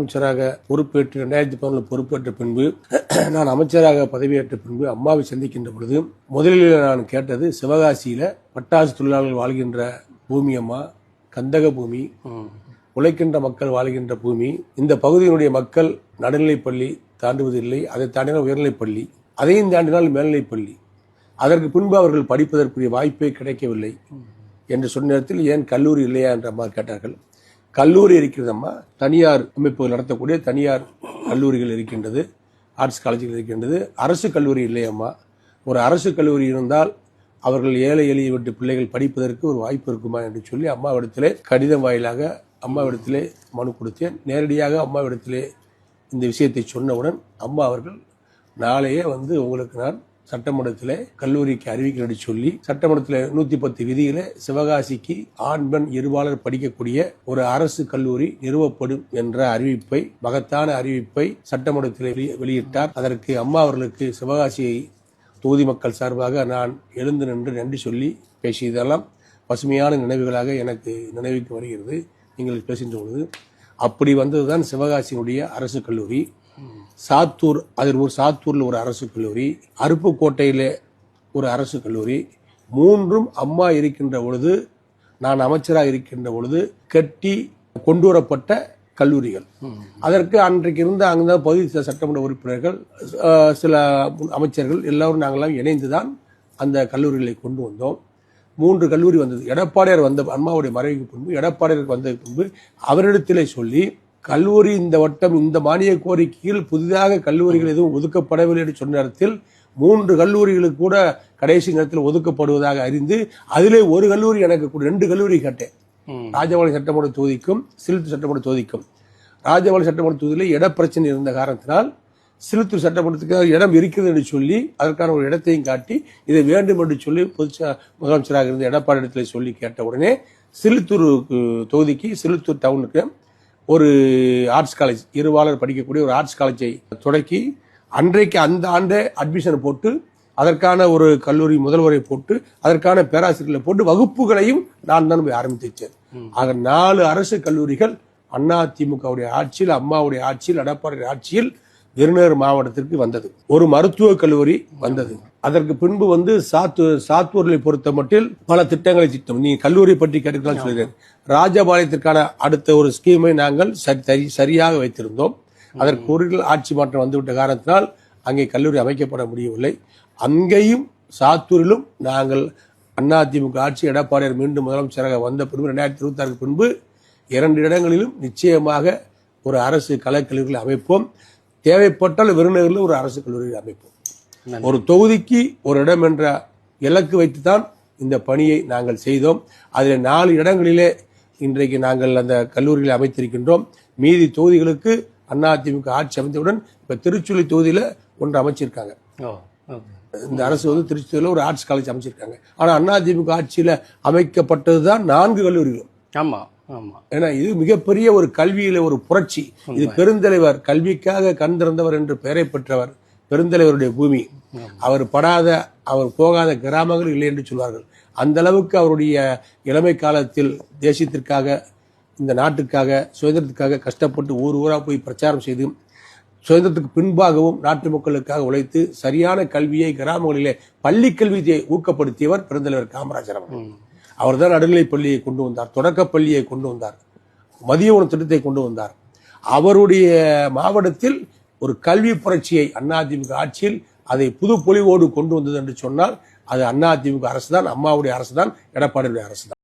அமைச்சராக பொறுப்பேற்று 2011 பொறுப்பேற்ற பின்பு நான் அமைச்சராக பதவியேற்ற பின்பு அம்மாவை சந்திக்கின்ற பொழுது முதலில் நான் கேட்டது, சிவகாசியில பட்டாசு தொழிலாளர்கள் வாழ்கின்ற பூமி அம்மா, கந்தக பூமி, உழைக்கின்ற மக்கள் வாழ்கின்ற பூமி. இந்த பகுதியினுடைய மக்கள் நடுநிலைப்பள்ளி தாண்டுவதில்லை, அதை தாண்டினால் உயர்நிலைப்பள்ளி, அதையும் தாண்டினால் மேல்நிலைப்பள்ளி. அதற்கு பின்பு அவர்கள் படிப்பதற்குரிய வாய்ப்பே கிடைக்கவில்லை என்று சொன்ன நேரத்தில் ஏன் கல்லூரி இல்லையா என்று அம்மா கேட்டார்கள். கல்லூரி இருக்கிறதம்மா, தனியார் அமைப்புகள் நடத்தக்கூடிய தனியார் கல்லூரிகள் இருக்கின்றது, ஆர்ட்ஸ் காலேஜுகள் இருக்கின்றது, அரசு கல்லூரி இல்லையம்மா. ஒரு அரசு கல்லூரி இருந்தால் அவர்கள் ஏழை எளிய வீட்டு பிள்ளைகள் படிப்பதற்கு ஒரு வாய்ப்பு இருக்குமா என்று சொல்லி அம்மாவிடத்திலே கடிதம் வாயிலாக அம்மாவிடத்திலே மனு கொடுத்தேன். நேரடியாக அம்மாவிடத்திலே இந்த விஷயத்தை சொன்னவுடன் அம்மா அவர்கள் நாளையே உங்களுக்கு நான் சட்டமன்றத்தில் கல்லூரிக்கு அறிவிக்கிறேன் சொல்லி சட்டமன்றத்தில் 110 விதியில சிவகாசிக்கு ஆண் பெண் இருபாலர் படிக்கக்கூடிய ஒரு அரசு கல்லூரி நிறுவப்படும் என்ற அறிவிப்பை, மகத்தான அறிவிப்பை சட்டமன்றத்தில் வெளியிட்டார். அதற்கு அம்மா அவர்களுக்கு சிவகாசி தொகுதி மக்கள் சார்பாக நான் எழுந்து நின்று நன்றி சொல்லி பேசியதெல்லாம் பசுமையான நினைவுகளாக எனக்கு நினைவுக்கு வருகிறது. நீங்கள் பேசுகின்ற பொழுது அப்படி வந்ததுதான் சிவகாசியினுடைய அரசு கல்லூரி. சாத்தூர், அதில் சாத்தூர்ல ஒரு அரசு கல்லூரி, அருப்புக்கோட்டையில ஒரு அரசு கல்லூரி, மூன்றும் அம்மா இருக்கின்ற பொழுது, நான் அமைச்சராக இருக்கின்ற பொழுது கட்டி கொண்டு வரப்பட்ட கல்லூரிகள். அதற்கு அன்றைக்கு இருந்த அங்க பகுதி சட்டமன்ற உறுப்பினர்கள், சில அமைச்சர்கள் எல்லோரும் நாங்களாம் இணைந்துதான் அந்த கல்லூரிகளை கொண்டு வந்தோம். 3 கல்லூரி வந்தது. எடப்பாடியார் வந்த அம்மாவுடைய மறைவுக்கு பின்பு, எடப்பாடியாருக்கு வந்த பின்பு அவரிடத்திலே சொல்லி கல்லூரி இந்த வட்டம் இந்த மானிய கோரிக்கையில் புதிதாக கல்லூரிகள் எதுவும் ஒதுக்கப்படவில்லை என்று சொன்ன நேரத்தில் 3 கல்லூரிகளுக்கு கூட கடைசி நேரத்தில் ஒதுக்கப்படுவதாக அறிந்து அதிலே ஒரு கல்லூரி எனக்கு 2 கல்லூரி கேட்டேன். ராஜபாளையம் சட்டமன்ற தொகுதிக்கும் சிலுத்தூர் சட்டமன்ற தொகுதிக்கும். ராஜபாளையம் சட்டமன்ற தொகுதியில் இட பிரச்சனை இருந்த காரணத்தினால் சிலுத்தூர் சட்டமன்றத்துக்கு இடம் இருக்கிறது என்று சொல்லி அதற்கான ஒரு இடத்தையும் காட்டி இதை வேண்டும் என்று சொல்லி முதலமைச்சராக இருந்த எடப்பாடி இடத்துல சொல்லி கேட்ட உடனே சிலுத்தூர் தொகுதிக்கு, சிலுத்தூர் டவுனுக்கு ஒரு ஆர்ட்ஸ் காலேஜ், இருபாலர் படிக்கக்கூடிய ஒரு ஆர்ட்ஸ் காலேஜை தொடக்கி அன்றைக்கு அந்த ஆண்டே அட்மிஷன் போட்டு அதற்கான ஒரு கல்லூரி முதல்வரை போட்டு அதற்கான பேராசிரியர்களை போட்டு வகுப்புகளையும் நான் தான் போய் ஆரம்பித்து வச்சேன். ஆக 4 அரசு கல்லூரிகள் அதிமுகவுடைய ஆட்சியில், அம்மாவுடைய ஆட்சியில், எடப்பாடி ஆட்சியில் விருதுநகர் மாவட்டத்திற்கு வந்தது. ஒரு மருத்துவக் கல்லூரி வந்தது. அதற்கு பின்பு சாத்தூர்களை பொறுத்த மட்டில் பல திட்டங்களை நீ கல்லூரி பற்றி கேட்டுக்கலாம் சொல்கிறேன். ராஜபாளையத்திற்கான அடுத்த ஒரு ஸ்கீமை நாங்கள் சரியாக வைத்திருந்தோம். அதற்கு ஒரு ஆட்சி மாற்றம் வந்துவிட்ட காரணத்தினால் அங்கே கல்லூரி அமைக்கப்பட முடியவில்லை. அங்கேயும் சாத்தூரிலும் நாங்கள் அதிமுக ஆட்சி, எடப்பாடியார் மீண்டும் முதலமைச்சராக வந்த பின்பு 2026 பின்பு 2 இடங்களிலும் நிச்சயமாக ஒரு அரசு கலைக்கல்லூரிகளை அமைப்போம். தேவைப்பட்டால் விருதுநகரில் ஒரு அரசு கல்லூரியை அமைப்போம். ஒரு தொகுதிக்கு ஒரு இடம் என்ற இலக்கு வைத்துதான் இந்த பணியை நாங்கள் செய்தோம். அதில் 4 இடங்களிலே இன்றைக்கு நாங்கள் அந்த கல்லூரிகளை அமைத்திருக்கின்றோம். மீதி தொகுதிகளுக்கு அதிமுக ஆட்சி அமைந்தவுடன் இப்ப திருச்சுழி தொகுதியில ஒன்று அமைச்சிருக்காங்க. இந்த அரசு திருச்சியில ஒரு ஆர்ட்ஸ் காலேஜ் அமைச்சிருக்காங்க. ஆனா அதிமுக ஆட்சியில அமைக்கப்பட்டதுதான் 4 கல்லூரிகளும். ஆமா. ஏன்னா இது மிகப்பெரிய ஒரு கல்வியில ஒரு புரட்சி. இது பெருந்தலைவர், கல்விக்காக கண் திறந்தவர் என்று பெயரை பெற்றவர் பெருந்தலைவருடைய பூமி. அவர் போகாத கிராமங்கள் இல்லை என்று சொல்வார்கள். அந்த அளவுக்கு அவருடைய இளமை காலத்தில் தேசியத்திற்காக, இந்த நாட்டுக்காக, சுதந்திரத்துக்காக கஷ்டப்பட்டு ஊரா போய் பிரச்சாரம் செய்து சுதந்திரத்துக்கு பின்பாகவும் நாட்டு மக்களுக்காக உழைத்து சரியான கல்வியை கிராமங்களிலே பள்ளி கல்வியை ஊக்கப்படுத்தியவர் பெருந்தலைவர் காமராஜர் அவர்கள். அவர்தான் நடுநிலைப் பள்ளியை கொண்டு வந்தார், தொடக்கப் பள்ளியை கொண்டு வந்தார், மதிய உணவு திட்டத்தை கொண்டு வந்தார். அவருடைய மாவட்டத்தில் ஒரு கல்வி புரட்சியை அதிமுக ஆட்சியில் அதை புது பொலிவோடு கொண்டு வந்தது என்று சொன்னால் அது அதிமுக அரசுதான், அம்மாவுடைய அரசுதான், எடப்பாடியுடைய அரசுதான்.